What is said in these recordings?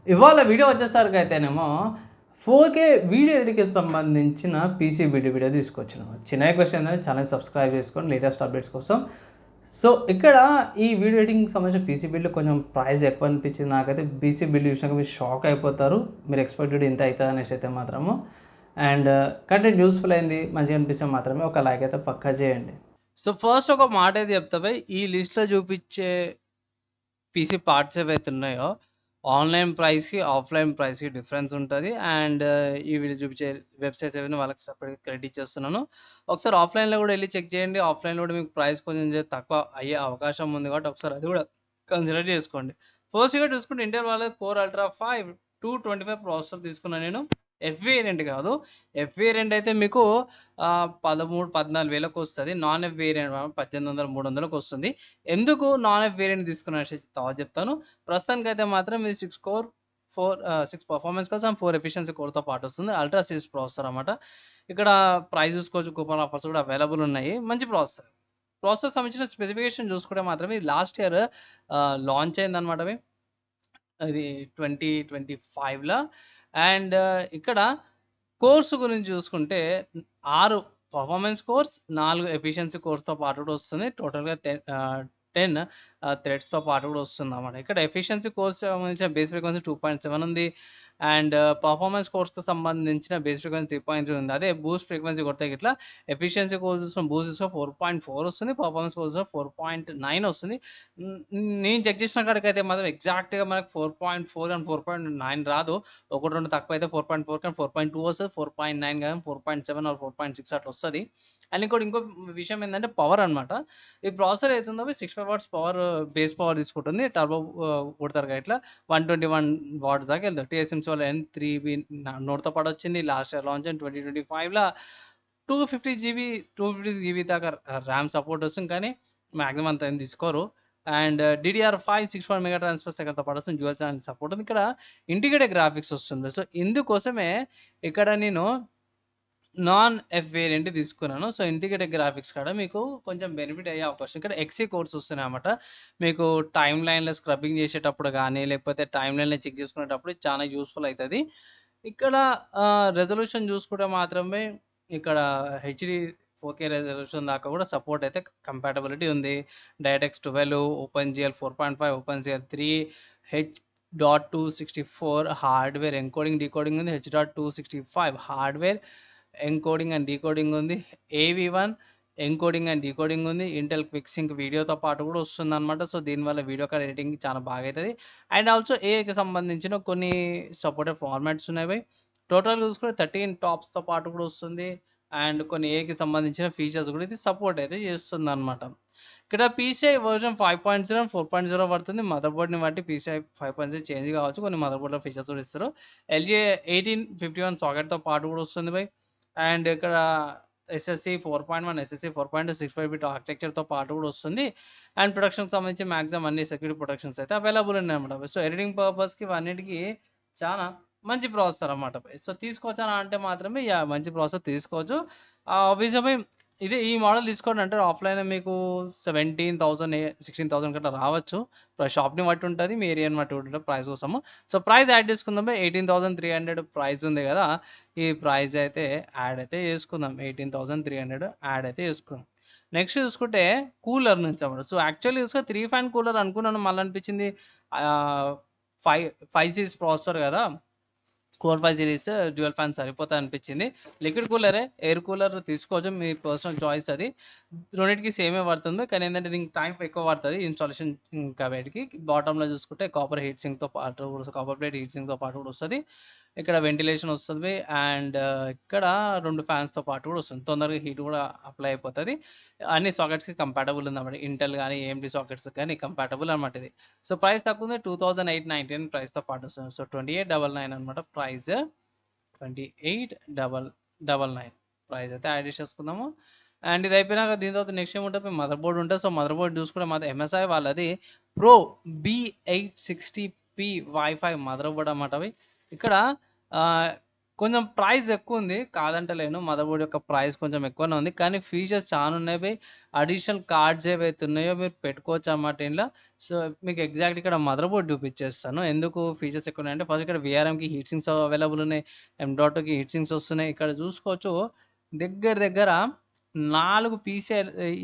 ఇవాళ వీడియో వచ్చేసరికి అయితేనేమో 4K వీడియో ఎడిటింగ్‌కి సంబంధించిన పీసీబీడీ వీడియో తీసుకొచ్చినాము. చిన్న క్వెషన్ ఏంటంటే ఛానెల్ సబ్స్క్రైబ్ చేసుకోండి లేటెస్ట్ అప్డేట్స్ కోసం. సో, ఇక్కడ ఈ వీడియో ఎడిటింగ్‌కి సంబంధించిన పీసీబీడీలో కొంచెం ప్రైస్ ఎక్కువ అనిపించింది నాకైతే. పీసీబీడీ చూసినాక మీరు షాక్ అయిపోతారు. మీరు ఎక్స్‌పెక్టెడ్ ఇంత అయితది అనేసి అయితే మాత్రము. అండ్ కంటెంట్ యూజ్‌ఫుల్ అయింది, మంచిగా అనిపిస్తే మాత్రమే ఒక లైక్ అయితే పక్కా చేయండి. సో, ఫస్ట్ ఒక మాట అయితే చెప్తా భయ్. ఈ లిస్ట్‌లో చూపించే పీసీ పార్ట్స్ ఏవైతే ఉన్నాయో ఆన్‌లైన్ ప్రైస్‌కి, ఆఫ్‌లైన్ ప్రైస్‌కి డిఫరెన్స్ ఉంటది. అండ్ ఈ వీడియో చూపించే వెబ్‌సైట్స్ ఏవైనా వాళ్ళకి సెపరేట్‌గా క్రెడిట్ ఇచ్చేస్తున్నాను. ఒకసారి ఆఫ్‌లైన్‌లో కూడా ఎళ్లి చెక్ చేయండి. ఆఫ్‌లైన్‌లో కూడా మీకు ప్రైస్ కొంచెం తక్కువ అయ్యే అవకాశం ఉంది కాబట్టి ఒకసారి అది కూడా కన్సిడర్ చేసుకోండి. ఫస్ట్‌గా చూసుకుంటే ఇంటెల్ వాళ్ళది కోర్ అల్ట్రా 5 225 ప్రాసెసర్ తీసుకున్నాను నేను. ఎఫ్ వేరియంట్ కాదు. ఎఫ్ వేరియంట్ అయితే మీకు 13, 14,000కి వస్తది. నాన్ ఎఫ్ వేరియంట్ 1800, 300కి వస్తుంది. ఎందుకు నాన్ ఎఫ్ వేరియంట్ తీసుకున్నాను అనేసి తర్వాత చెప్తాను. ప్రస్తుతానికైతే మాత్రం ఇది 6 పర్ఫార్మెన్స్ కోసం 4 ఎఫిషియన్సీ కోర్‌తో పాటు వస్తుంది. అల్ట్రా సీరీస్ ప్రాసెసర్ అన్నమాట. ఇక్కడ ప్రైస్ చూసుకోవచ్చు. కూపన్ ఆఫర్స్ కూడా అవైలబుల్ ఉన్నాయి. మంచి ప్రాసెసర్. ప్రాసెసర్ సంబంధించిన స్పెసిఫికేషన్ చూసుకుంటే మాత్రం ఇది లాస్ట్ ఇయర్ లాంచ్ అయిందన్నమాట అవి. అది 2025ల అండ్ ఇక్కడ కోర్స్ గురించి చూసుకుంటే 6 పర్ఫార్మెన్స్ కోర్స్, 4 ఎఫిషియన్సీ కోర్స్‌తో పాటు కూడా వస్తుంది. టోటల్‌గా 10 థ్రెడ్స్‌తో పాటు కూడా వస్తుందన్నమాట. ఇక్కడ ఎఫిషియన్సీ కోర్స్ సంబంధించిన బేస్ ఫ్రీక్వెన్సీ 2.7 ఉంది. అండ్ పర్ఫార్మెన్స్ కోర్స్‌కి సంబంధించిన బేస్ ఫ్రీక్వెన్సీ 3.3 ఉంది. అదే బూస్ట్ ఫ్రీక్వెన్సీ కొడితే గిట్ల ఎఫిషియన్సీ కోర్స్ చూసుకొని బూస్ట్ చూసుకొని 4.4 వస్తుంది. పర్ఫార్మెన్స్ కోర్స్ 4.9 వస్తుంది. నేను చెక్ చేసిన కాడికైతే మాత్రం ఎగ్జాక్ట్‌గా మనకు 4.4 అండ్ 4.9 రాదు. ఒకటి, 2 తక్కువైతే 4.4 కానీ 4.2 వస్తది. 4.9 గాని 4.7 ఆర్ 4.6 అట్లా వస్తది. అండ్ ఇంకో విషయం ఏందంటే పవర్ అన్నమాట. ఈ ప్రాసెసర్ ఏదైతుందో 65 వాట్స్ పవర్ బేస్ పవర్ తీసుకుంటుంది. టర్బో కొడతారుగా ఇట్లా 121 వాట్స్ దాకా వెళ్తది. TSMC వాళ్ళ N3B నోట్‌తో పాటు వచ్చింది. లాస్ట్ ఇయర్ లాంచ్ అయింది 2025ల 250 జీబీ 250 జీబీ దాకా ర్యామ్ సపోర్ట్ వస్తుంది. కానీ మాక్సిమం అంత ఏం తీసుకోరు. అండ్ DDR5 61 మెగా ట్రాన్స్‌ఫర్ సైకిల్‌తో పాటు వస్తుంది. డ్యూయల్ ఛానెల్ సపోర్ట్ ఉంది. ఇక్కడ ఇంటిగ్రేటెడ్ గ్రాఫిక్స్ వస్తుంది. సో, ఇందుకోసమే ఇక్కడ నేను నాన్ ఎఫ్ వేరియంట్ తీసుకున్నాను. సో, ఇంటిగ్రేటెడ్ గ్రాఫిక్స్ కాడ మీకు కొంచెం బెనిఫిట్ అయ్యే అవకాశం. ఇక్కడ ఎక్సీ కోడ్స్ వస్తున్నాయన్నమాట. మీకు టైమ్ లైన్‌లో స్క్రబ్బింగ్ చేసేటప్పుడు గానీ, లేకపోతే టైమ్ లైన్‌లో చెక్ చేసుకునేటప్పుడు చాలా యూజ్‌ఫుల్ అయితది. ఇక్కడ రెజల్యూషన్ చూసుకుంటే మాత్రమే ఇక్కడ హెచ్‌డీ 4K రెజల్యూషన్ దాకా కూడా సపోర్ట్ అయితే కంపాటబిలిటీ ఉంది. DirectX 12, ఓపెన్‌జిఎల్ 4.5, ఓపెన్‌జిఎల్ 3, H.264 hardware encoding, decoding ఉంది. H.265 hardware encoding and decoding ఉంది. AV1 ఎన్కోడింగ్ అండ్ డీకోడింగ్ ఉంది. ఇంటెల్ క్విక్ సింక్ వీడియోతో పాటు కూడా వస్తుందన్నమాట. సో, దీనివల్ల వీడియో కాల్ ఎడిటింగ్ చాలా బాగా అయితది. అండ్ ఆల్సో ఏఐకి సంబంధించిన కొన్ని సపోర్టెడ్ ఫార్మాట్స్ ఉన్నాయి భయ్. టోటల్‌గా చూసుకుంటే 13 టాప్స్‌తో పాటు కూడా వస్తుంది. అండ్ కొన్ని ఏఐకి సంబంధించిన ఫీచర్స్ కూడా ఇది సపోర్ట్ అయితే చేస్తుందన్నమాట. ఇక్కడ పీసీఐ వర్షన్ 5.0 అండ్ 4.0 పడుతుంది. మదర్ బోర్డ్‌ని బట్టి పీసీఐ 5.0 చేంజ్ కావచ్చు. కొన్ని మదర్ బోర్డ్‌లో ఫీచర్స్ కూడా ఇస్తారు. ఎల్జీ 1851 సాకెట్‌తో పాటు కూడా వస్తుంది భయ్. అండ్ ఇక్కడ ఎస్ఎస్‌సి 4.1, ఎస్ఎస్‌సి 4.2 65 బిట్ ఆర్కిటెక్చర్‌తో పాటు కూడా వస్తుంది. అండ్ ప్రొడక్షన్‌కి సంబంధించి మాక్సిమం అన్ని సెక్యూరిటీ ప్రొటెక్షన్స్ అయితే అవైలబుల్ ఉన్నాయన్నమాట. సో, ఎడిటింగ్ పర్పస్‌కి ఇవన్నిటికి చాలా మంచి ప్రాసెసర్ అన్నమాట. సో, తీసుకోవచ్చా అంటే మాత్రమే యాహ్! మంచి ప్రాసెసర్ తీసుకోవచ్చు. ఆబ్వియస్‌గా ఇది ఈ మోడల్ తీసుకోండి అంటే ఆఫ్‌లైన్ మీకు 17,000 16,000 గట్లా రావచ్చు. షాప్‌ని బట్టి ఉంటది. మీ ఏరియాని బట్టి ఉంటది ప్రైస్ కోసము. సో, ప్రైస్ యాడ్ చేసుకుందాం. 18,300 ప్రైస్ ఉంది కదా! ఈ ప్రైస్ అయితే యాడ్ అయితే చేసుకుందాం. 18,300 యాడ్ అయితే చేసుకుందాం. నెక్స్ట్ చూసుకుంటే కూలర్ నుంచి అన్నమాట. సో, యాక్చువల్లీ చూస్తే 3 ఫ్యాన్ కూలర్ అనుకున్నాను. మళ్ళీ అనిపించింది ఆహ్, 5 సీరీస్ ప్రాసెసర్ కదా! కోర్ 5 సిరీస్ డ్యూయల్ ఫ్యాన్ సరిపోతాయనిపించింది. లిక్విడ్ కూలరే, ఎయిర్ కూలర్ తీసుకోవచ్చు. మీ పర్సనల్ చాయిస్ అది. రెండిటికి సేమే పడుతుంది. కానీ ఏందంటే దీనికి టైం ఎక్కువ పడతది ఇన్‌స్టాలేషన్ ఇంకా వేటికి. బాటమ్‌లో చూసుకుంటే కాపర్ హీట్ సింక్‌తో పాటు కాపర్ ప్లేట్ హీట్ సింక్‌తో పాటు కూడా వస్తది. ఇక్కడ వెంటిలేషన్ వస్తది. అండ్ ఇక్కడ 2 ఫ్యాన్స్‌తో పాటు కూడా వస్తుంది. తొందరగా హీట్ కూడా అప్లై అయిపోతది. అన్ని సాకెట్స్‌కి కంపాటబుల్ ఉందన్నమాట. ఇంటెల్ గాని, ఏఎండీ సాకెట్స్ గాని కంపాటబుల్ అన్నమాట ఇది. So, price తక్కువుంది. 2899 ప్రైస్‌తో పాటు వస్తుంది. సో, 2899 అనమాట ప్రైస్. 2899 ప్రైస్ అయితే యాడ్ చేసేసుకుందాము. అండ్ ఇది అయిపోయినాక దీని తర్వాత నెక్స్ట్ ఏముంటది మదర్ బోర్డ్ ఉంటది. సో, మదర్ బోర్డ్ చూసుకుంటే మాది ఎంఎస్ఐ వాళ్ళది pro B860P wifi mother board అన్నమాట అవి. ఇక్కడ ఆహ్ కొంచెం ప్రైస్ ఎక్కువుంది. కాదంటలేను. మదర్ బోర్డ్ యొక్క ప్రైస్ కొంచెం ఎక్కువనే ఉంది. కానీ ఫీచర్స్ చానా ఉన్నాయి బయ్. అడిషనల్ కార్డ్స్ ఏవైతే ఉన్నాయో మీరు పెట్టుకోవచ్చనమాట ఇండ్ల. సో, మీకు ఎగ్జాక్ట్ ఇక్కడ మదర్ బోర్డ్ చూపిచ్చేస్తాను. ఎందుకు ఫీచర్స్ ఎక్కువున్నాయంటే ఫస్ట్ ఇక్కడ వీఆర్ఎంకి హీట్ సింక్స్ అవైలబుల్ ఉన్నాయి. M.2కి హీట్ సింక్స్ వస్తున్నాయి. ఇక్కడ చూసుకోవచ్చు దగ్గర దగ్గర 4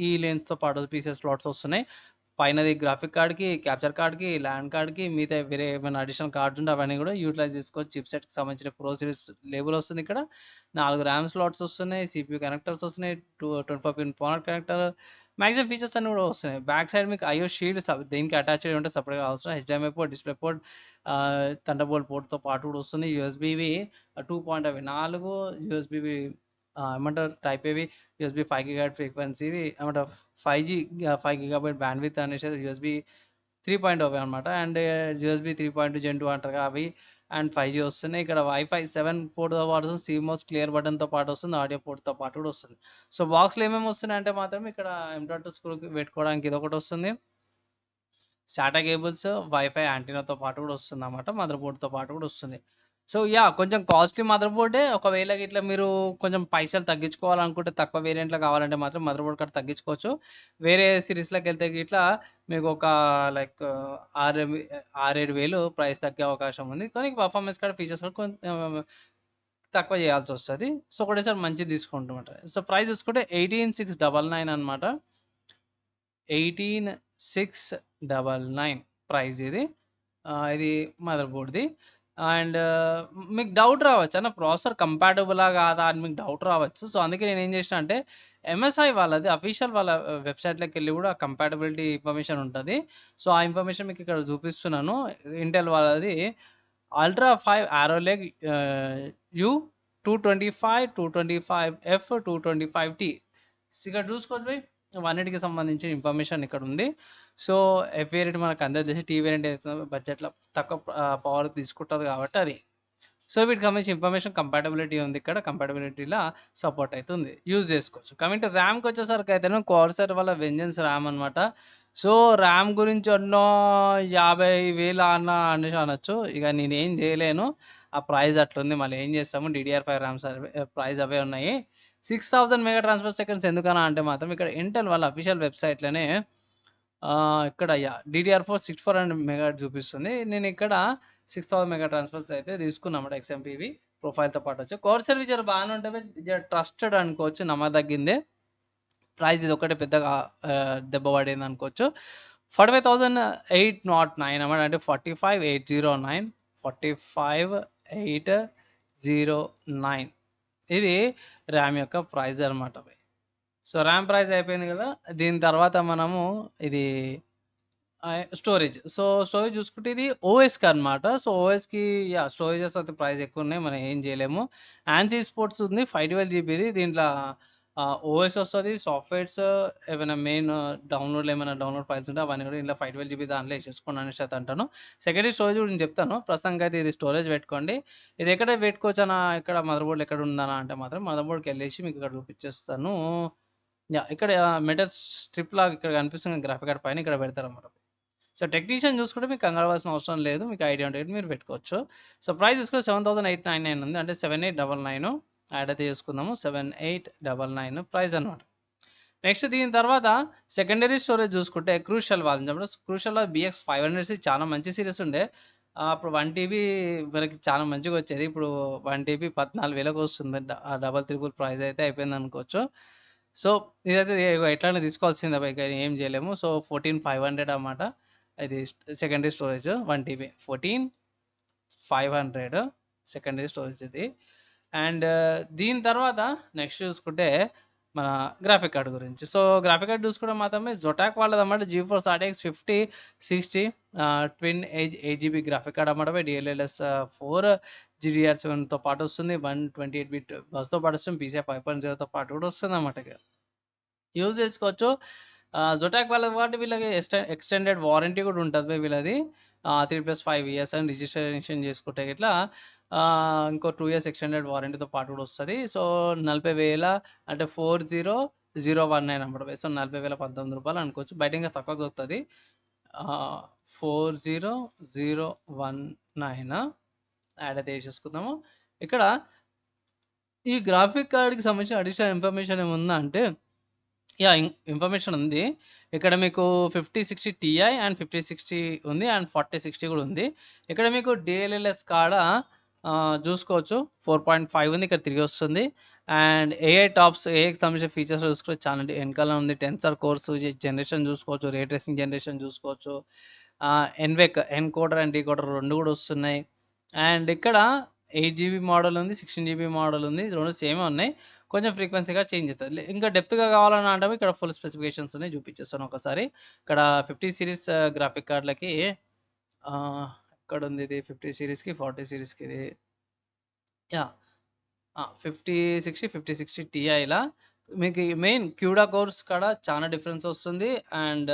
ఈ లెన్స్‌తో పాటు పీసీఐ స్లాట్స్ వస్తున్నాయి. పైనది గ్రాఫిక్ కార్డ్‌కి, క్యాప్చర్ కార్డ్‌కి, ల్యాండ్ కార్డ్‌కి మిగతా వేరే ఏమైనా అడిషనల్ కార్డ్స్ ఉంటే అవన్నీ కూడా యూటిలైజ్ చేసుకోవచ్చు. చిప్‌సెట్‌కి సంబంధించిన ప్రో సిరీస్ లేబుల్ వస్తుంది ఇక్కడ. 4 ర్యామ్ స్లాట్స్ వస్తున్నాయి. సీపీయూ కనెక్టర్స్ వస్తున్నాయి. 25 pin power connector. Maximum features అన్నీ కూడా వస్తున్నాయి. బ్యాక్ సైడ్ మీకు ఐఓ షీల్డ్ దేనికి అటాచ్ అయ్యి ఉంటే సెపరేట్‌గా అవసరం. HDMI port, display port, Thunderbolt పోర్ట్‌తో పాటు కూడా వస్తుంది. యూఎస్‌బీవి 4 యూఎస్‌బీవి ఏమంటారు టైప్ ఏవి యూఎస్‌బీ 5 గిగాహెర్ట్జ్ ఫ్రీక్వెన్సీవి ఏమంటారు 5 గిగాబైట్ బ్యాండ్‌విడ్త్ అనేసి యూఎస్‌బీ 3.0 అనమాట. అండ్ యూఎస్‌బీ 3.2 జెన్ 2 అంటారుగా అవి అండ్ 5G వస్తున్నాయి. ఇక్కడ వైఫై 7 పోర్ట్‌తో పాటు వస్తుంది. సీమోస్ క్లియర్ బటన్‌తో పాటు వస్తుంది. ఆడియో పోర్ట్‌తో పాటు కూడా వస్తుంది. సో, బాక్స్‌లో ఏమేమి వస్తున్నాయంటే మాత్రం ఇక్కడ M.2 స్క్రూకి పెట్టుకోవడానికి ఇదొకటి వస్తుంది. సాటా కేబుల్స్, వైఫై యాంటీనాతో పాటు కూడా వస్తుందన్నమాట. మదర్ బోర్డ్‌తో పాటు కూడా వస్తుంది. సో, కొంచెం కాస్ట్లీ మదర్ బోర్డే. ఒకవేళ గిట్ల మీరు కొంచెం పైసలు తగ్గించుకోవాలనుకుంటే తక్కువ వేరియంట్‌లో కావాలంటే మాత్రం మదర్ బోర్డ్ కూడా తగ్గించుకోవచ్చు. వేరే సీరీస్‌లోకెళ్తే గిట్ల మీకు ఒక లైక్ 6, 7 వేలు ప్రైస్ తగ్గే అవకాశం ఉంది. కానీ పర్ఫార్మెన్స్ కూడా ఫీచర్స్ కూడా కొంచెం తక్కువ చేయాల్సొస్తది. సో, ఒకటేసారి మంచిది తీసుకుంటామట. సో, ప్రైస్ చూసుకుంటే 18,699 అనమాట. 18,699 ప్రైస్ ఇది. ఇది మదర్ బోర్డ్‌ది. అండ్ మీకు డౌట్ రావచ్చు అన్న ప్రాసెసర్ కంపాటబులా కాదా అని మీకు డౌట్ రావచ్చు. సో, అందుకే నేనేం చేసినా అంటే ఎంఎస్ఐ వాళ్ళది అఫీషియల్ వాళ్ళ వెబ్‌సైట్‌లోకెళ్ళి కూడా కంపాటబిలిటీ ఇన్ఫర్మేషన్ ఉంటది. సో, ఆ ఇన్ఫర్మేషన్ మీకు ఇక్కడ చూపిస్తున్నాను. ఇంటెల్ వాళ్ళది అల్ట్రా 5 ఆరోలెగ్ యూ 225, 225F, 225T. ఇక్కడ చూసుకోవచ్చు బయ్. అన్నిటికి సంబంధించిన ఇన్ఫర్మేషన్ ఇక్కడ ఉంది. సో, ఎఫ్ వేరియంట్ మనకు అందరికి తెలిసి టీ వేరియంట్ అయితే బడ్జెట్‌లో తక్కువ పవర్ తీసుకుంటది కాబట్టి అది. సో, వీటికి సంబంధించిన ఇన్ఫర్మేషన్ కంపాటబిలిటీ ఉంది ఇక్కడ. కంపాటబిలిటీలా సపోర్ట్ అయితుంది. యూజ్ చేసుకోవచ్చు. కమింగ్ టు ర్యామ్‌కి వచ్చేసరికైతేను కోర్సర్ వాళ్ళ వెంజెన్స్ ర్యామ్ అనమాట. సో, ర్యామ్ గురించి అన్నో 50,000 అనేసి అనొచ్చు. ఇక నేనేం చేయలేను. ఆ ప్రైస్ అట్లుంది. మళ్ళీ ఏం చేస్తాము DDR5 ర్యామ్స్ ప్రైస్ అవే ఉన్నాయి. 6000 మెగా ట్రాన్స్‌ఫర్ సెకండ్స్ ఎందుకనా అంటే మాత్రం ఇక్కడ ఇంటెల్ వాళ్ళ అఫీషియల్ వెబ్‌సైట్‌లోనే ఇక్కడ DDR4 6400 మెగాహెర్ట్జ్ చూపిస్తుంది. నేను ఇక్కడ 6000 మెగా ట్రాన్స్‌ఫర్స్ అయితే తీసుకున్నామాట XMPవి ప్రొఫైల్‌తో పాటు వచ్చి. కోర్ సర్వీస్ జర బాగానే ఉంటది. ట్రస్టెడ్ అనుకోవచ్చు. నమ్మదగ్గిందే. ప్రైస్ ఇది ఒకటే పెద్దగా దెబ్బ పడింది అనుకోవచ్చు. 45,809 అన్నమాట. అంటే 45,809 45,809 ఇది ర్యామ్ యొక్క ప్రైస్ అనమాట. సో, ర్యామ్ ప్రైస్ అయిపోయింది కదా! దీని తర్వాత మనము ఇది స్టోరేజ్. సో, స్టోరేజ్ చూసుకుంటే ఇది ఓఎస్‌కి అనమాట. సో, ఓఎస్‌కి స్టోరేజెస్ అయితే ప్రైస్ ఎక్కువున్నాయి. మనం ఏం చేయలేము. యాన్సీ స్పోర్ట్స్ ఉంది 512 జీబీది. దీంట్లో ఓఎస్ వస్తది. సాఫ్ట్‌వేర్స్ ఏమైనా మెయిన్ డౌన్‌లోడ్ ఫైల్స్ ఉంటే అవన్నీ కూడా ఇందులో 512 జీబీ దాంట్లో ఏసేసుకోండి అనేసి అయితే అంటాను. సెకండరీ స్టోరేజ్ గురించి చెప్తాను. ప్రస్తుతానికైతే ఇది స్టోరేజ్ పెట్టుకోండి. ఇది ఎక్కడ పెట్టుకోవచ్చనా? ఇక్కడ మదర్ బోర్డ్ ఎక్కడ ఉందనా అంటే మాత్రం మదర్ బోర్డ్‌కెళ్ళేసి మీకు ఇక్కడ చూపించేస్తాను. ఇక్కడ మెటల్ స్ట్రిప్ లాగా ఇక్కడ కనిపిస్తుంది గ్రాఫిక్ కార్డ్ పైన ఇక్కడ పెడతారన్నమాట. సో, టెక్నీషియన్ చూసుకుంటే మీకు కంగారు పడాల్సిన అవసరం లేదు. మీకు ఐడియా ఉంటే మీరు పెట్టుకోవచ్చు. సో, ప్రైస్ చూసుకుంటే 7,899 ఉంది. అంటే 7,899 యాడ్ అయితే చేసుకుందాము. 7,899 ప్రైస్ అనమాట. నెక్స్ట్ దీని తర్వాత సెకండరీ స్టోరేజ్ చూసుకుంటే క్రూషల్ వాళ్ళని చెప్పడం క్రూషల్‌లో BX 500 చాలా మంచి సీరీస్ ఉండే. అప్పుడు 1 టీబీ మనకి చాలా మంచిగా వచ్చేది. ఇప్పుడు 1 టీబీ 14,000కి వస్తుంది. డబల్ త్రిబుల్ ప్రైస్ అయితే అయిపోయిందనుకోవచ్చు. సో, ఇదైతే ఎట్లైనా తీసుకోవాల్సిందే ఇక ఏం చేయలేము. సో, 14,500 అన్నమాట. ఇది secondary storage 1 TB 14,500 secondary storage ఇది. అండ్ దీని తర్వాత నెక్స్ట్ చూసుకుంటే మన గ్రాఫిక్ కార్డ్ గురించి. సో, గ్రాఫిక్ కార్డ్ చూసుకుంటే మాత్రమే జొటాక్ వాళ్ళదన్నమాట. GeForce RTX 5060 twin edge 8 GB graphic card అన్నమాట. DLSS 4 GDDR7తో పాటు వస్తుంది. 128 బిట్ బస్‌తో పాటు వస్తుంది. PCIe 5.0తో పాటు కూడా వస్తుందన్నమాట ఇక. యూజ్ చేసుకోవచ్చు. జొటాక్ వాళ్ళది కాబట్టి వీళ్ళకి ఎక్స్టెండెడ్ వారంటీ కూడా ఉంటది వీళ్ళది. 3+5 ఇయర్స్ అని రిజిస్ట్రేషన్ చేసుకుంటే గిట్లా ఇంకో 2 ఇయర్స్ ఎక్స్టెండెడ్ వారంటీతో పాటు కూడా వస్తది. సో, 40,000 అంటే 40,019 అన్నమాట. సో, 40,019 అనుకోవచ్చు. బయట ఇంకా తక్కువ దొరుకుతది. 40,019 యాడ్ అయితే చేసేసుకుందాము. ఇక్కడ ఈ గ్రాఫిక్ కార్డ్‌కి సంబంధించిన అడిషనల్ ఇన్ఫర్మేషన్ ఏముందా అంటే యాహ్! ఇన్ఫర్మేషన్ ఉంది. ఇక్కడ మీకు 5060 టీఐ అండ్ 5060 ఉంది. అండ్ 4060 గూడా ఉంది. ఇక్కడ మీకు డీఎల్ఎల్ఎస్ కాడ జూసుకోవచ్చు. 4.5 ఉంది. ఇక్కడ తిరిగొస్తుంది. అండ్ ఏఐ టాప్స్ ఏఐకి సంబంధించిన ఫీచర్స్ చూసుకోవచ్చు. చాలా ఎనకాల ఉంది. టెన్సర్ కోర్స్ జనరేషన్ జూసుకోవచ్చు. రే ట్రేసింగ్ జనరేషన్ జూసుకోవచ్చు. ఎన్వెక్ ఎన్కోడర్ అండ్ డీకోడర్ 2 గూడా వస్తున్నాయి. అండ్ ఇక్కడ 8 జీబీ మోడల్ ఉంది. 16 జీబీ మోడల్ ఉంది. 2 సేమే ఉన్నాయి. కొంచెం ఫ్రీక్వెన్సీగా చేంజ్ అవుతది. ఇంకా డెప్త్‌గా కావాలని అంటే ఇక్కడ ఫుల్ స్పెసిఫికేషన్స్ ఉన్నాయి. చూపించేస్తాను ఒకసారి. ఇక్కడ 50 సీరీస్ గ్రాఫిక్ కార్డ్‌లకి ఎక్కడుంది ఇది 50 సీరీస్‌కి, 40 సీరీస్‌కి ఇది యాహ్! 50, 60, 50, 60 టీఐలా మీకు మెయిన్ క్యూడా కోర్స్ కాడ చాలా డిఫరెన్స్ వస్తుంది. అండ్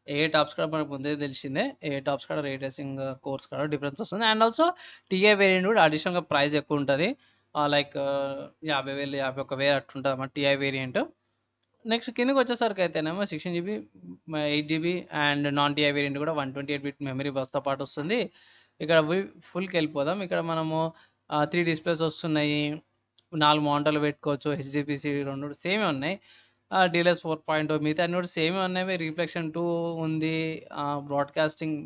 ఏఐ టాప్స్ కూడా మనకు ముందే తెలిసిందే. ఏఐ టాప్స్ కాడ రే ట్రేసింగ్ కోర్స్ కాడ డిఫరెన్స్ వస్తుంది. అండ్ ఆల్సో టీఐ వేరియంట్ కూడా అడిషనల్‌గా ప్రైస్ ఎక్కువుంటది. లైక్ 50,000, 51,000 అట్లుంటదన్నమాట టీఐ వేరియంట్. నెక్స్ట్ కిందకొచ్చేసరికయితేనేమో 16 GB, 8 GB and non Ti variant కూడా 128 బిట్ మెమరీ బస్‌తో పాటు వస్తుంది. ఇక్కడ ఫుల్‌కెళ్ళిపోదాం. ఇక్కడ మనము 3 డిస్‌ప్లేస్ వస్తున్నాయి. 4 మానిటర్లు పెట్టుకోవచ్చు. హెచ్‌డీపీసీ 2 సేమే ఉన్నాయి. డీఎల్ఎస్ 4.0 మిగతా అన్నీ కూడా సేమే ఉన్నాయి. రిఫ్లెక్షన్ 2 ఉంది. Broadcasting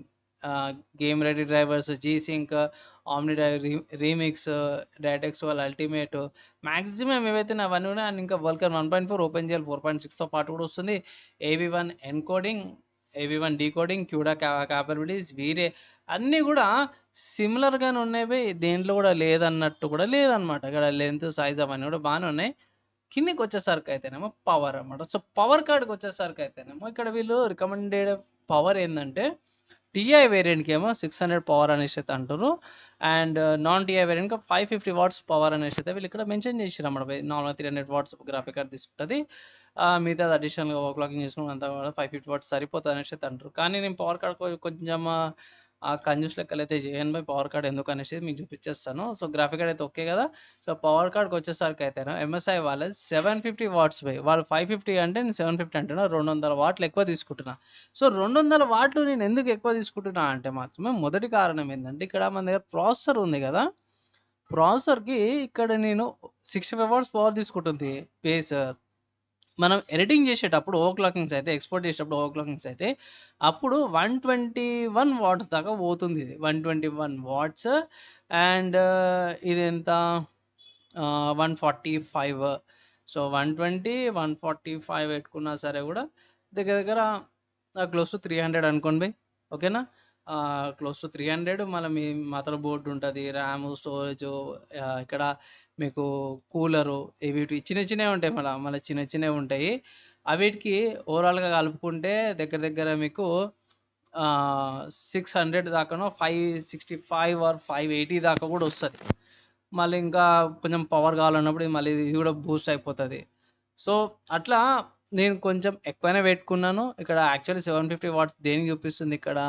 game ready drivers, G sync, Omni remix, DirectX 12 ultimate maximum ఏవైతే ఉన్నాయో అవన్నీ ఉన్నాయి. అండ్ ఇంకా వల్కర్ 1.4, ఓపెన్‌జిఎల్ 4.6తో పాటు కూడా వస్తుంది. ఏవి1 ఎన్కోడింగ్, ఏవి1 డీకోడింగ్, క్యూడా క్యాపబిలిటీస్ వీరే అన్నీ కూడా సిమిలర్‌గానే ఉన్నవి. దేంట్లో కూడా లేదన్నట్టు కూడా లేదనమాట. ఇక్కడ లెంత్, సైజ్ అవన్నీ కూడా బానే ఉన్నాయి. కిందకొచ్చేసరికయితేనేమో పవర్ అనమాట. సో, పవర్ కార్డ్‌కొచ్చేసరికయితేనేమో ఇక్కడ వీళ్ళు రికమెండెడ్ పవర్ ఏందంటే టీఐ వేరియంట్‌కేమో 600 పవర్ అనేసైతే అంటుర్రు. అండ్ నాన్ టీఐ వేరియంట్‌కి 550 వాట్స్ పవర్ అనేసైతే వీళ్ళిక్కడ మెన్షన్ చేసిర్రన్నమాట. నార్మల్‌గా 300 వాట్స్ గ్రాఫిక్ కార్డ్ తీసుకుంటది. మిగతాది అడిషనల్‌గా ఓవర్‌క్లాకింగ్ చేసుకున్నంత కూడా 550 వాట్స్ సరిపోతది అనేసైతే అంటారు. కానీ నేను పవర్ కార్డ్ కొంచెం కంజూస్ లెక్కలైతే చేయను బై పవర్ కార్డ్ ఎందుకనేసి మీకు చూపించేస్తాను. సో, గ్రాఫిక్ కార్డ్ అయితే ఓకే కదా! సో, పవర్ కార్డ్‌కొచ్చేసరికయితేనో ఎంఎస్ఐ వాళ్ళది 750 వాట్స్ బై. వాళ్ళు 550 అంటే నేను 750 అంటున్నా. 200 వాట్లు ఎక్కువ తీసుకుంటున్నా. సో, 200 వాట్లు నేను ఎందుకు ఎక్కువ తీసుకుంటున్నా అంటే మాత్రమే మొదటి కారణం ఏందంటే ఇక్కడ మన దగ్గర ప్రాసెసర్ ఉంది గదా! ప్రాసెసర్‌కి ఇక్కడ నేను 65 వాట్స్ పవర్ తీసుకుంటుంది బేస్. మనం ఎడిటింగ్ చేసేటప్పుడు ఓవర్‌క్లాకింగ్స్ అయితే ఎక్స్‌పోర్ట్ చేసేటప్పుడు ఓవర్‌క్లాకింగ్స్ అయితే అప్పుడు 121 వాట్స్ దాకా పోతుంది ఇది. 121 వాట్స్ అండ్ ఇదెంత 145. సో, 120, 145 పెట్టుకున్నా సరే గూడా దగ్గర దగ్గర క్లోజ్ టు 300 అనుకోండి బై. ఓకేనా? క్లోజ్ టు 300 మళ్ళా మీ మదర్ బోర్డ్ ఉంటది. ర్యాము, స్టోరేజు ఇక్కడ మీకు కూలరు ఇవి చిన్న చిన్నవి ఉంటాయి మళ్ళా చిన్న చిన్నవి ఉంటాయి. అవిటికి ఓవరాల్‌గా కలుపుకుంటే దగ్గర దగ్గర మీకు 600 దాకానో 565 ఆర్ 580 దాకా కూడా వస్తది. మళ్ళీ ఇంకా కొంచెం పవర్ కావాలన్నప్పుడు మళ్ళీ ఇది కూడా బూస్ట్ అయిపోతది. సో, అట్లా నేను కొంచెం ఎక్కువనే పెట్టుకున్నాను. ఇక్కడ యాక్చువల్లీ 750 వాట్స్ దేనికి చూపిస్తుంది ఇక్కడ?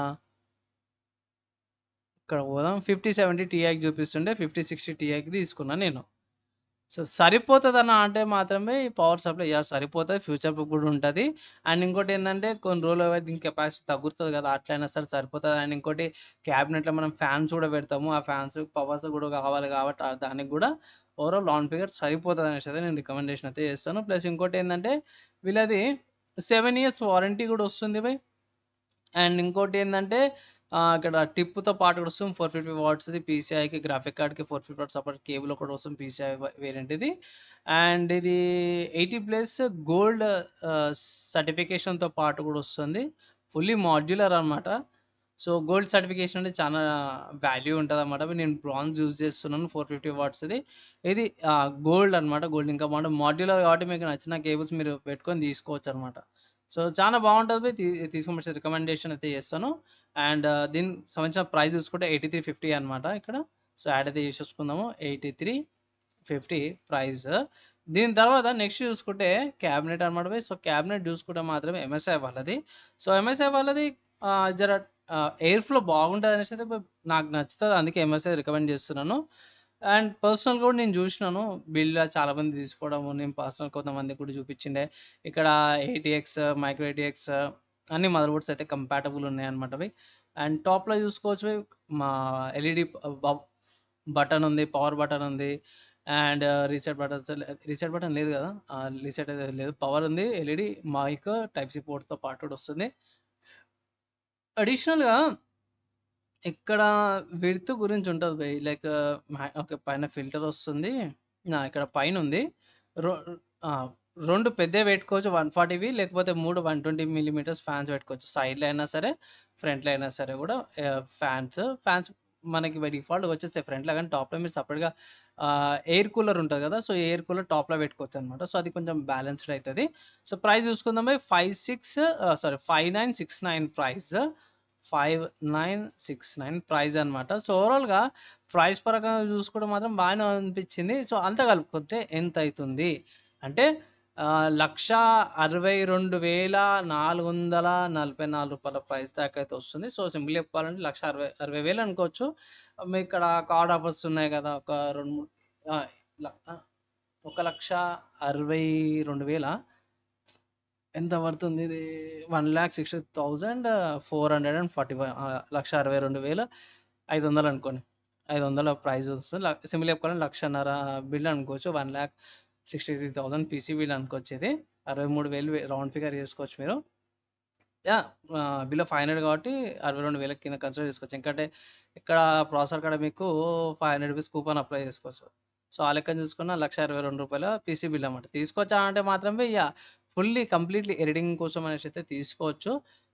ఇక్కడ పోదాం 5070 టీఐకి చూపిస్తుండే 5060 టీఐకి తీసుకున్నా నేను. సో, సరిపోతదనా అంటే మాత్రమే ఈ పవర్ సప్లై సరిపోతది. ఫ్యూచర్ ప్రూఫ్ కూడా ఉంటది. అండ్ ఇంకోటేందంటే కొన్ని రోజులు దీని కెపాసిటీ తగ్గుతది కదా! అట్లైనా సరే సరిపోతది. అండ్ ఇంకోటి క్యాబినెట్‌లో మనం ఫ్యాన్స్ కూడా పెడతాము. ఆ ఫ్యాన్స్ పవర్స్ కూడా కావాలి కాబట్టి దానికి కూడా ఓవరాల్ ఆన్ ఫిగర్ సరిపోతదనేసైతే నేను రికమెండేషన్ అయితే చేస్తాను. ప్లస్ ఇంకోటేందంటే వీళ్ళది 7 ఇయర్స్ వారంటీ కూడా వస్తుంది బై. అండ్ ఇంకోటేందంటే ఇక్కడ టిప్‌తో పాటు కూడా వస్తుంది. 450 వాట్స్‌ది పీసీఐకి గ్రాఫిక్ కార్డ్‌కి 450 వాట్స్ సపోర్ట్ కేబుల్ ఒకటి వస్తుంది పీసీఐ వేరియంట్ ఇది. అండ్ ఇది 80 ప్లస్ గోల్డ్ సర్టిఫికేషన్‌తో పాటు కూడా వస్తుంది. ఫుల్లీ మాడ్యులర్ అనమాట. సో, గోల్డ్ సర్టిఫికేషన్ అంటే చాలా వాల్యూ ఉంటదన్నమాట. నేను బ్రాంజ్ యూజ్ చేస్తున్నాను 450 వాట్స్‌ది. ఇది గోల్డ్ అనమాట. గోల్డ్ ఇంకా మాడ్యులర్ కాబట్టి మీకు నచ్చిన కేబుల్స్ మీరు పెట్టుకొని తీసుకోవచ్చనమాట. సో, చాలా బావుంటది. తీసుకోమని రికమెండేషన్ అయితే చేస్తాను. అండ్ దీనికి సంబంధించిన ప్రైస్ చూసుకుంటే 8350 అనమాట ఇక్కడ. సో, యాడ్ అయితే చేసేసుకుందాము. 8350 ప్రైస్. దీని తర్వాత నెక్స్ట్ చూసుకుంటే క్యాబినెట్ అనమాట బై. సో, క్యాబినెట్ చూసుకుంటే మాత్రం ఎంఎస్ఐ వాళ్ళది. సో, ఎంఎస్ఐ వాళ్ళది జర ఎయిర్ ఫ్లో బాగుంటదనేసి అయితే నాకు నచ్చుతది. అందుకే ఎంఎస్ఐ రికమెండ్ చేస్తున్నాను. అండ్ పర్సనల్‌గా కూడా నేను చూసినాను. బిల్డ్ చాలామంది తీసుకోవడము. నేను పర్సనల్ కొంతమందికి కూడా చూపించిండే. ఇక్కడ ఏటీఎక్స్, మైక్రో ఏటీఎక్స్ అన్ని మదర్ బోర్డ్స్ అయితే కంపాటబుల్ ఉన్నాయన్నమాట అవి. అండ్ టాప్‌లో చూసుకోవచ్చు మా ఎల్ఈడీ బటన్ ఉంది. పవర్ బటన్ ఉంది. అండ్ రీసెట్ బటన్ లేదు కదా, రీసెట్ అయితే లేదు. పవర్ ఉంది, ఎల్ఈడి మైక్ టైప్ సి పోర్ట్తో పాటు కూడా వస్తుంది. అడిషనల్గా ఇక్కడ విడ్త్ గురించి ఉంటుంది బై, లైక్ ఓకే, పైన ఫిల్టర్ వస్తుంది. ఇక్కడ పైన ఉంది. రొ ఆ! 2 పెద్దవి పెట్టుకోవచ్చు 140వి, లేకపోతే 3 120 మిల్లీమీటర్స్ ఫ్యాన్స్ పెట్టుకోవచ్చు. సైడ్‌లో అయినా సరే, ఫ్రంట్‌లో అయినా సరే కూడా ఫ్యాన్స్ మనకి బై డిఫాల్ట్‌గా వచ్చేస్తాయి ఫ్రంట్‌లో. కానీ టాప్‌లో మీరు సెపరేట్‌గా ఎయిర్ కూలర్ ఉంటది కదా! సో, ఎయిర్ కూలర్ టాప్‌లో పెట్టుకోవచ్చనమాట. సో, అది కొంచెం బ్యాలెన్స్‌డ్ అయితది. సో, ప్రైస్ చూసుకుందాం బై 5969 ప్రైస్. 5969 ప్రైస్ అనమాట. సో, ఓవరాల్‌గా ప్రైస్ పరంగా చూసుకుంటే మాత్రం బాగానే అనిపించింది. సో, అంతా కలుపుకుంటే ఎంతైతుంది అంటే రూ. 1,62,444 ప్రైస్ దాకా అయితే వస్తుంది. సో, సింపుల్‌గా చెప్పాలంటే 1,60,000 అనుకోవచ్చు. ఇక్కడ కార్డ్ ఆఫర్స్ ఉన్నాయి కదా! ఒక 2, 3 ఆహ్, ల ఆహ్, 1,62,000 ఎంత పడుతుంది ఇది? 1,60,445 1,62,500 అనుకోండి. 500 ప్రైస్ వస్తుంది. సింపుల్‌గా చెప్పుకోవాలంటే 1,50,000 బిల్ అనుకోవచ్చు. 1,63,000 పీసీ బిల్ అనుకోవచ్చు ఇది. 63,000 రౌండ్ ఫిగర్ చేసుకోవచ్చు మీరు. యాహ్! బిలో 500 కాబట్టి 62,000 కింద కన్సిడర్ చేసుకోవచ్చు. ఎందుకంటే ఇక్కడ ప్రాసెసర్ కాడ మీకు రూ. 500 కూపన్ అప్లై చేసుకోవచ్చు. సో, ఆ లెక్కన చూసుకున్న రూ. 1,62,000 పీసీ బిల్ అన్నమాట. తీసుకోవచ్చా అంటే మాత్రమే ఫుల్లీ కంప్లీట్‌లీ ఎడిటింగ్ కోసం అనేసి అయితే తీసుకోవచ్చు.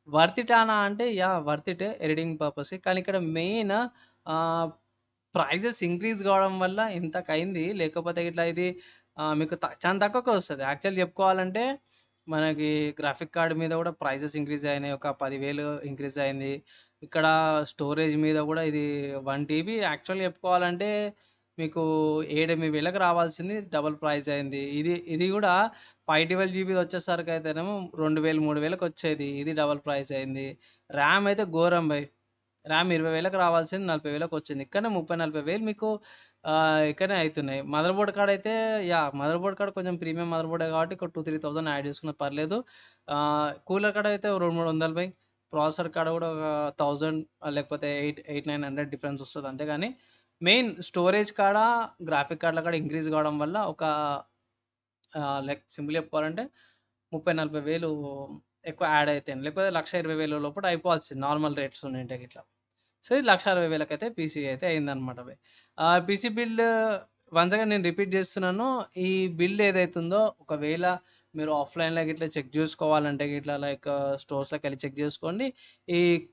వర్త్ ఇట్ అనా అంటే వర్త్ ఇటే ఎడిటింగ్ పర్పస్‌కి. కానీ ఇక్కడ మెయిన్ ఆహ్, ప్రైజెస్ ఇంక్రీజ్ కావడం వల్ల ఇంతకయింది. లేకపోతే ఇట్లా ఇది మీకు చాలా తక్కువకే వస్తది. యాక్చువల్‌గా చెప్పుకోవాలంటే మనకి గ్రాఫిక్ కార్డ్ మీద కూడా ప్రైజెస్ ఇంక్రీజ్ అయినాయి. ఒక 10,000 ఇంక్రీజ్ అయింది. ఇక్కడ స్టోరేజ్ మీద కూడా ఇది 1 టీబీ యాక్చువల్‌గా చెప్పుకోవాలంటే మీకు 7, 8,000కి రావాల్సింది డబుల్ ప్రైస్ అయింది. ఇది కూడా 512 జీబీది వచ్చేసరికయితేనేమో 2,000, 3,000కి వచ్చేది. ఇది డబుల్ ప్రైస్ అయింది. ర్యామ్ అయితే ఘోరం భయ్. ర్యామ్ 20,000కి రావాల్సింది 40,000కి వచ్చింది. ఇక్కడనే 30, 40,000 మీకు ఇక్కడనే అయితున్నాయి. మదర్ బోర్డ్ కాడైతే మదర్ బోర్డ్ కాడ కొంచెం ప్రీమియం మదర్ బోర్డే కాబట్టి ఒక 2, 3,000 యాడ్ చేసుకున్నా పర్లేదు. కూలర్ కాడ అయితే 2, 300 బై. ప్రాసెసర్ కాడ కూడా ఒక 1000 లేకపోతే 900 డిఫరెన్స్ వస్తది. అంతేగాని మెయిన్ స్టోరేజ్ కాడ, గ్రాఫిక్ కార్డ్‌ల కాడ ఇంక్రీజ్ కావడం వల్ల ఒక లైక్ సింపుల్‌గా చెప్పుకోవాలంటే 30, 40,000 ఎక్కువ యాడ్ అయితాయి. లేకపోతే 1,20,000 లోపల అయిపోవాల్సింది నార్మల్ రేట్స్ ఉండింటే గిట్లా. సో, ఇది 1,60,000 అయితే పీసీ అయితే అయిందనమాట by. PC build once again నేను రిపీట్ చేస్తున్నాను. ఈ బిల్డ్ ఏదైతుందో ఒకవేళ మీరు ఆఫ్‌లైన్‌లో గిట్లా చెక్ జేసుకోవాలంటే గిట్లా లైక్ స్టోర్స్‌లోకెళ్ళి చెక్ జేసుకోండి. ఈ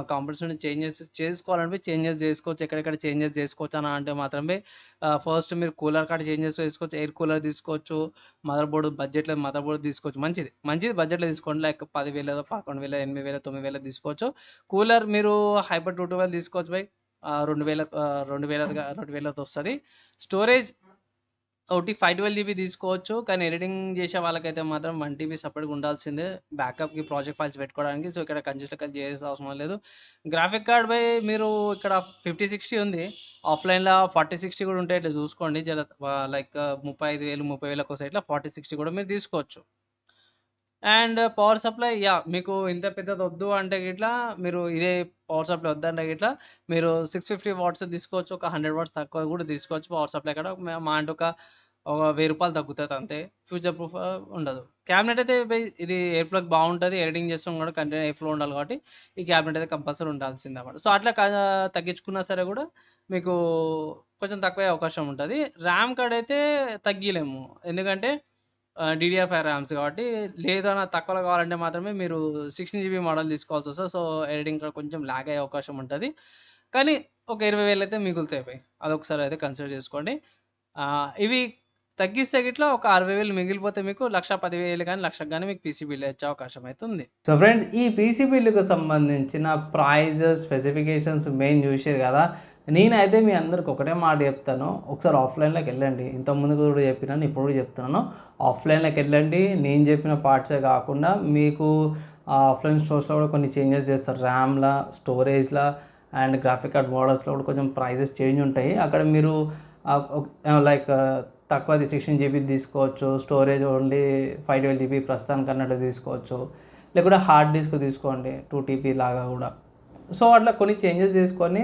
కంపోనెంట్స్ నుండి చేంజెస్ చేసుకోవాలంటే చేంజెస్ జేసుకోవచ్చు. ఎక్కడెక్కడ చేంజెస్ జేసుకోవచ్చని అంటే మాత్రమే ఫస్ట్ మీరు కూలర్ కాడ చేంజెస్ చేసుకోవచ్చు. ఎయిర్ కూలర్ తీసుకోవచ్చు. బడ్జెట్‌లో మదర్ బోర్డ్ తీసుకోవచ్చు. మంచిది బడ్జెట్‌లో తీసుకోండి. లైక్ 10,000, 11,000, 8,000, 9,000 తీసుకోవచ్చు. కూలర్ మీరు హైపర్ 212 తీసుకోవచ్చు బై. 2,000 వస్తది. స్టోరేజ్ ఒకటి 512 జీబీ తీసుకోవచ్చు. కానీ ఎడిటింగ్ చేసే వాళ్ళకైతే మాత్రం 1 టీబీ సెపరేట్‌గా ఉండాల్సిందే. బ్యాకప్‌కి ప్రాజెక్ట్ ఫైల్స్ పెట్టుకోవడానికి. సో, ఇక్కడ కంజూస్‌లెక్క చేయాల్సిన అవసరం లేదు. గ్రాఫిక్ కార్డ్ బై మీరు ఇక్కడ 50, 60 ఉంది. ఆఫ్‌లైన్‌లో 40, 60 కూడా ఉంటాయి. ఇట్లా చూసుకోండి. లైక్ 35,000, 30,000 ఒక సైట్‌లో 40, 60 కూడా మీరు తీసుకోవచ్చు. అండ్ పవర్ సప్లై మీకు ఇంత పెద్దదొద్దు అంటే గిట్లా మీరు ఇదే పవర్ సప్లై వద్దంటే గిట్లా మీరు 650 వాట్స్ తీసుకోవచ్చు. ఒక 100 వాట్స్ తక్కువ కూడా తీసుకోవచ్చు. పవర్ సప్లై కాడ మహా అంటే ఒక రూ. 1000 తగ్గుతది అంతే. ఫ్యూచర్ ప్రూఫ్ ఉండదు. క్యాబినెట్ అయితే ఇది ఎయిర్ ఫ్లోకి బావుంటది. ఎడిటింగ్ చేస్తాం కూడా కంటిన్యూ ఎయిర్ ఫ్లో ఉండాలి కాబట్టి ఈ క్యాబినెట్ అయితే కంపల్సరీ ఉండాల్సిందన్నమాట. సో, అట్లా తగ్గించుకున్నా సరే కూడా మీకు కొంచెం తక్కువయ్యే అవకాశం ఉంటది. ర్యామ్ కాడైతే తగ్గియలేము. ఎందుకంటే డీడీఆర్5 ర్యామ్స్ కాబట్టి లేదు తక్కువలో కావాలంటే మాత్రమే మీరు 16 జీబీ మోడల్ తీసుకోవాల్సొస్తది. సో, ఎడిటింగ్ కూడా కొంచెం లాగ్ అయ్యే అవకాశం ఉంటది. కానీ ఒక 20,000 అయితే మిగులుతాయి బై. అదొకసారి అయితే కన్సిడర్ చేసుకోండి. ఇవి తగ్గిస్తే గిట్లా ఒక 60,000 మిగిలిపోతే మీకు 1,10,000 గాని, 1,00,000 గాని మీకు పీసీ బిల్ వచ్చే అవకాశం అయితే ఉంది. సో, ఫ్రెండ్స్ ఈ పీసీ బిల్డ్‌కి సంబంధించిన ప్రైజెస్, స్పెసిఫికేషన్స్ మెయిన్ చూసిర్రు కదా! నేనైతే మీ అందరికి ఒకటే మాట చెప్తాను. ఒకసారి ఆఫ్‌లైన్‌లోకి వెళ్ళండి. ఇంతకుముందు కూడా చెప్పినాను. ఇప్పుడు కూడా చెప్తున్నాను. ఆఫ్‌లైన్‌లోకి వెళ్ళండి. నేను చెప్పిన పార్ట్సే కాకుండా మీకు ఆఫ్‌లైన్ స్టోర్స్‌లో కూడా కొన్ని చేంజెస్ చేస్తారు. ర్యామ్‌ల, స్టోరేజ్‌ల అండ్ గ్రాఫిక్ కార్డ్ మోడల్స్‌లో కూడా కొంచెం ప్రైజెస్ చేంజ్ ఉంటాయి. అక్కడ మీరు లైక్ తక్కువది 16 జీబీ తీసుకోవచ్చు. స్టోరేజ్ ఓన్లీ 512 జీబీ ప్రస్తుతానికి అన్నట్టు తీసుకోవచ్చు. లేకుంటే హార్డ్ డిస్క్ తీసుకోండి 2 టీబీ లాగా కూడా. సో, అట్లా కొన్ని చేంజెస్ చేసుకొని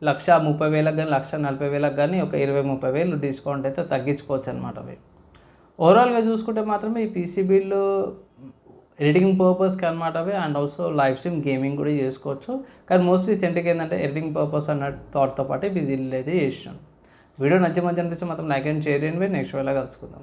1,30,000 కానీ 1,40,000 కానీ ఒక 20-30,000 డిస్కౌంట్ అయితే తగ్గించుకోవచ్చు అనమాట అవి. ఓవరాల్గా చూసుకుంటే మాత్రమే ఈ పీసీబీలు ఎడిటింగ్ పర్పస్కి అనమాట అవి, and also live stream gaming కూడా చేసుకోవచ్చు. కానీ మోస్ట్లీ సెంట్కి ఏంటంటే ఎడిటింగ్ పర్పస్ అన్న థాట్తో పాటు పీసీబీలు అయితే చేసినాను. వీడియో మంచి అనిపిస్తే మాత్రం లైక్ అండ్ షేర్ చేయండి. నెక్స్ట్ వేళ కలుసుకుందాం.